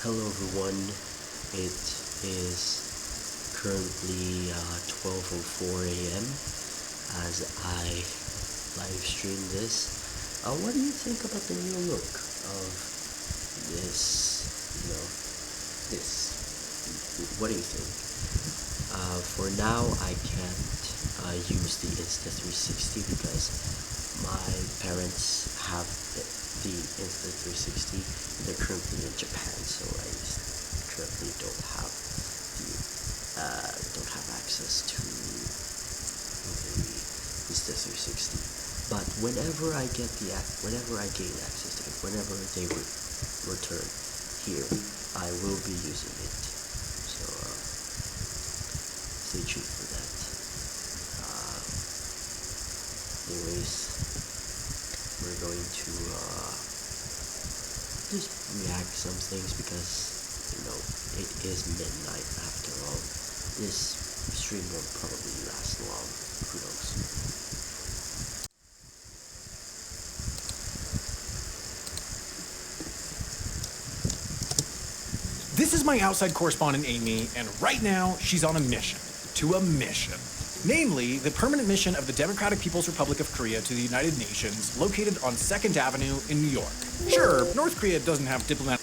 Hello everyone, it is currently 12:04 a.m. as I live stream this. What do you think about the new look of this, this? What do you think? For now, I can't use the Insta360 because my parents have the Insta360. They're currently in Japan, so I currently don't have access to the Insta360. But whenever I gain access to it, whenever they return here, I will be using it. So stay tuned for that. Anyways, we're going to just react some things because it is midnight after all. This stream won't probably last long. Who knows? This is my outside correspondent Amy, and right now she's on a mission. To a mission. Namely, the permanent mission of the Democratic People's Republic of Korea to the United Nations, located on 2nd Avenue in New York. Sure, North Korea doesn't have diplomatic...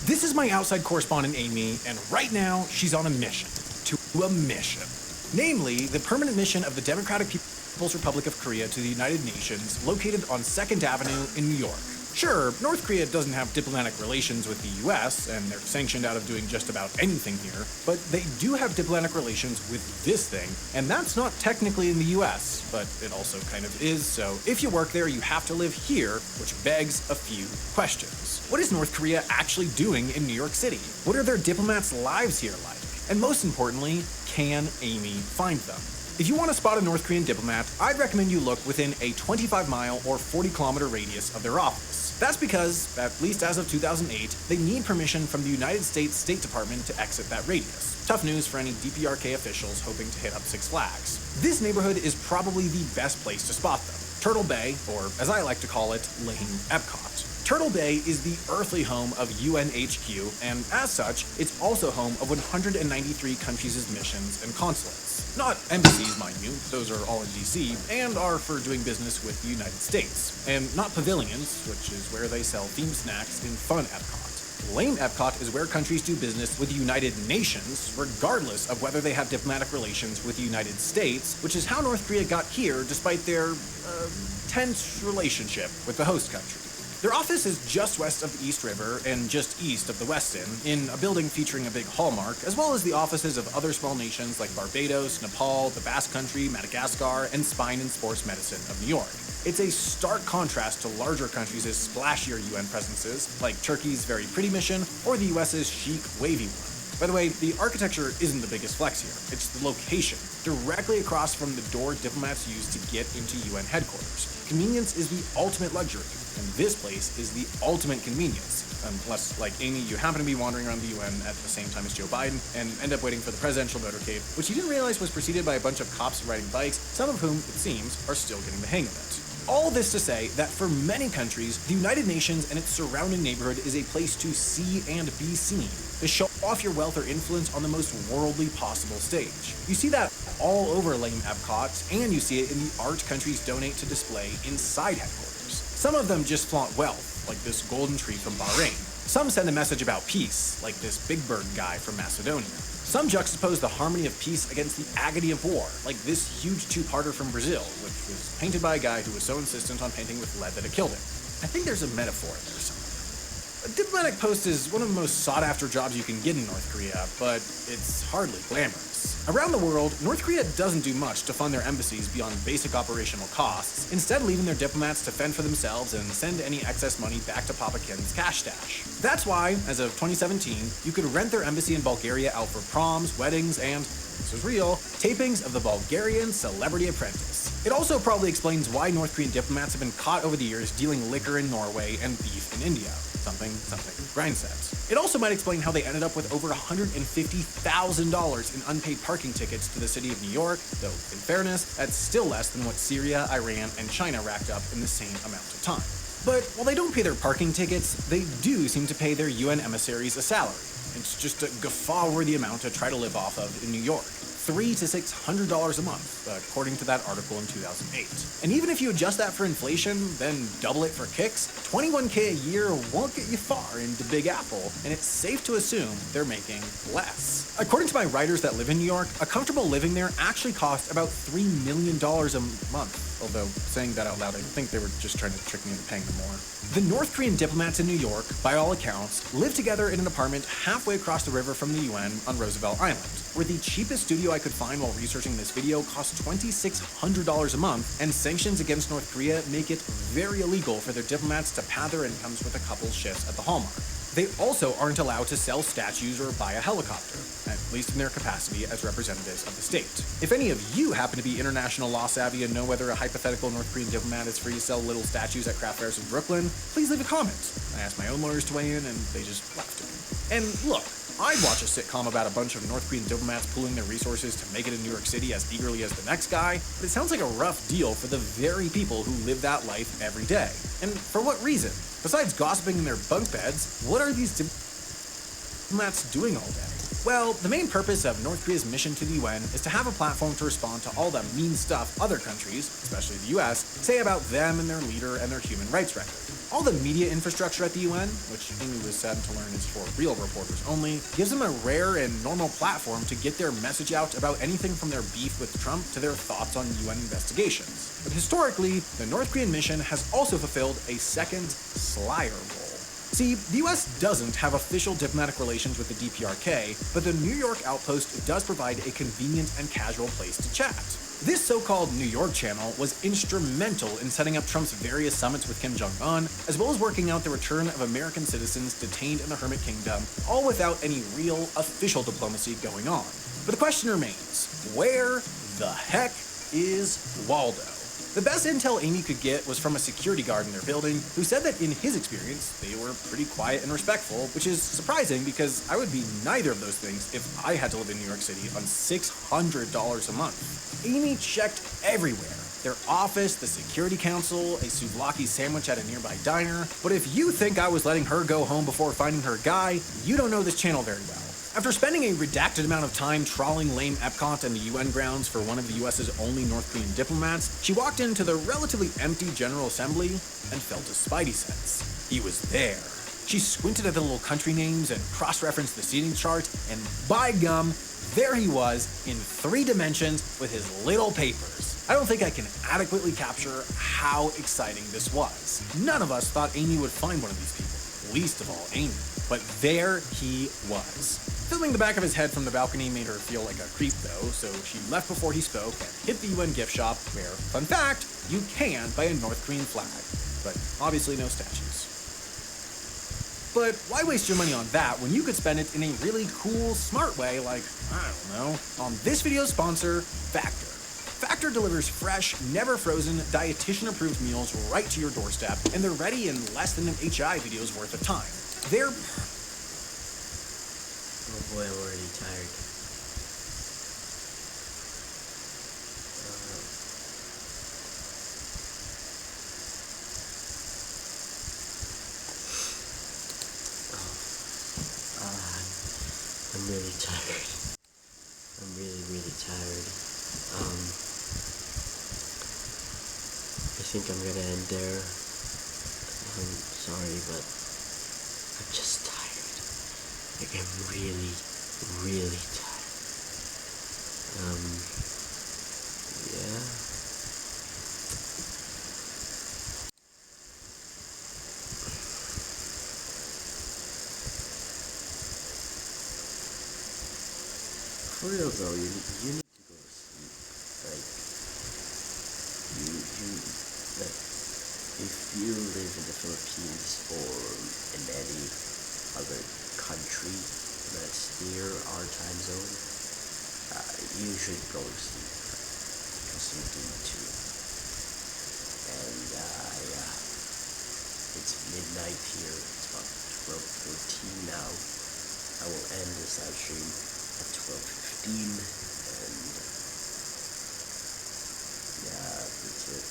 This is my outside correspondent Amy, and right now she's on a mission. To a mission. Namely, the permanent mission of the Democratic People's Republic of Korea to the United Nations, located on 2nd Avenue in New York. Sure, North Korea doesn't have diplomatic relations with the US, and they're sanctioned out of doing just about anything here, but they do have diplomatic relations with this thing, and that's not technically in the US, but it also kind of is, so if you work there, you have to live here, which begs a few questions. What is North Korea actually doing in New York City? What are their diplomats' lives here like? And most importantly, can Amy find them? If you want to spot a North Korean diplomat, I'd recommend you look within a 25-mile or 40-kilometer radius of their office. That's because, at least as of 2008, they need permission from the United States State Department to exit that radius. Tough news for any DPRK officials hoping to hit up Six Flags. This neighborhood is probably the best place to spot them. Turtle Bay, or as I like to call it, Lame Epcot. Turtle Bay is the earthly home of UNHQ, and as such, it's also home of 193 countries' missions and consulates. Not embassies, mind you, those are all in DC, and are for doing business with the United States. And not pavilions, which is where they sell themed snacks in Fun Epcot. Lame Epcot is where countries do business with the United Nations, regardless of whether they have diplomatic relations with the United States, which is how North Korea got here despite their, tense relationship with the host country. Their office is just west of the East River and just east of the Westin, in a building featuring a big hallmark, as well as the offices of other small nations like Barbados, Nepal, the Basque Country, Madagascar, and Spine and Sports Medicine of New York. It's a stark contrast to larger countries' splashier UN presences, like Turkey's very pretty mission, or the US's chic, wavy one. By the way, the architecture isn't the biggest flex here, it's the location, directly across from the door diplomats use to get into UN headquarters. Convenience is the ultimate luxury, and this place is the ultimate convenience. Unless, like Amy, you happen to be wandering around the UN at the same time as Joe Biden and end up waiting for the presidential motorcade, which you didn't realize was preceded by a bunch of cops riding bikes, some of whom, it seems, are still getting the hang of it. All this to say that for many countries, the United Nations and its surrounding neighborhood is a place to see and be seen, to show off your wealth or influence on the most worldly possible stage. You see that all over Lame Epcot, and you see it in the art countries donate to display inside headquarters. Some of them just flaunt wealth, like this golden tree from Bahrain. Some send a message about peace, like this Big Bird guy from Macedonia. Some juxtapose the harmony of peace against the agony of war, like this huge two-parter from Brazil, which was painted by a guy who was so insistent on painting with lead that it killed him. I think there's a metaphor in there somewhere. A diplomatic post is one of the most sought-after jobs you can get in North Korea, but it's hardly glamorous. Around the world, North Korea doesn't do much to fund their embassies beyond basic operational costs, instead leaving their diplomats to fend for themselves and send any excess money back to Papa Ken's cash stash. That's why, as of 2017, you could rent their embassy in Bulgaria out for proms, weddings, and, this is real, tapings of the Bulgarian Celebrity Apprentice. It also probably explains why North Korean diplomats have been caught over the years dealing liquor in Norway and beef in India. Something, Bryan says. It also might explain how they ended up with over $150,000 in unpaid parking tickets to the city of New York, though, in fairness, that's still less than what Syria, Iran, and China racked up in the same amount of time. But while they don't pay their parking tickets, they do seem to pay their UN emissaries a salary. It's just a guffaw-worthy amount to try to live off of in New York. $300 to $600 a month, according to that article in 2008. And even if you adjust that for inflation, then double it for kicks, $21K a year won't get you far into Big Apple, and it's safe to assume they're making less. According to my writers that live in New York, a comfortable living there actually costs about $3 million a month. Although, saying that out loud, I think they were just trying to trick me into paying them more. The North Korean diplomats in New York, by all accounts, live together in an apartment halfway across the river from the UN on Roosevelt Island, where the cheapest studio I could find while researching this video costs $2,600 a month, and sanctions against North Korea make it very illegal for their diplomats to pad their incomes with a couple shifts at the Hallmark. They also aren't allowed to sell statues or buy a helicopter, at least in their capacity as representatives of the state. If any of you happen to be international law savvy and know whether a hypothetical North Korean diplomat is free to sell little statues at craft fairs in Brooklyn, please leave a comment. I asked my own lawyers to weigh in, and they just laughed at me. And look, I'd watch a sitcom about a bunch of North Korean diplomats pooling their resources to make it in New York City as eagerly as the next guy, but it sounds like a rough deal for the very people who live that life every day. And for what reason? Besides gossiping in their bunk beds, what are these diplomats doing all day? Well, the main purpose of North Korea's mission to the UN is to have a platform to respond to all the mean stuff other countries, especially the US, say about them and their leader and their human rights record. All the media infrastructure at the UN, which Amy was saddened to learn is for real reporters only, gives them a rare and normal platform to get their message out about anything from their beef with Trump to their thoughts on UN investigations. But historically, the North Korean mission has also fulfilled a second, slyer role. See, the US doesn't have official diplomatic relations with the DPRK, but the New York outpost does provide a convenient and casual place to chat. This so-called New York channel was instrumental in setting up Trump's various summits with Kim Jong-un, as well as working out the return of American citizens detained in the Hermit Kingdom, all without any real official diplomacy going on. But the question remains, where the heck is Waldo? The best intel Amy could get was from a security guard in their building who said that in his experience, they were pretty quiet and respectful, which is surprising because I would be neither of those things if I had to live in New York City on $600 a month. Amy checked everywhere. Their office, the security council, a souvlaki sandwich at a nearby diner. But if you think I was letting her go home before finding her guy, you don't know this channel very well. After spending a redacted amount of time trawling lame Epcot and the UN grounds for one of the US's only North Korean diplomats, she walked into the relatively empty General Assembly and felt a spidey sense. He was there. She squinted at the little country names and cross-referenced the seating chart, and by gum, there he was in 3 dimensions with his little papers. I don't think I can adequately capture how exciting this was. None of us thought Amy would find one of these people, least of all Amy. But there he was. Filming the back of his head from the balcony made her feel like a creep though, so she left before he spoke and hit the UN gift shop where, fun fact, you can buy a North Korean flag, but obviously no statues. But why waste your money on that when you could spend it in a really cool, smart way like, I don't know, on this video's sponsor, Factor. Factor delivers fresh, never frozen, dietitian-approved meals right to your doorstep, and they're ready in less than an HI video's worth of time. They're Oh boy, I'm already tired. I'm really tired. I'm really tired. I think I'm gonna end there. I'm sorry, but I'm just tired. Like, I'm really tired. Yeah. For real though, you need to go to sleep. Like, like, if you live in the Philippines or in any other country that's near our time zone, you should go to sleep because you need to. And yeah, it's midnight here. It's about 12:13 now. I will end this live stream at 12:15, and yeah, that's it.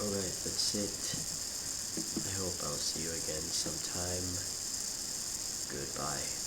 Alright, that's it. I hope I'll see you again sometime. Goodbye.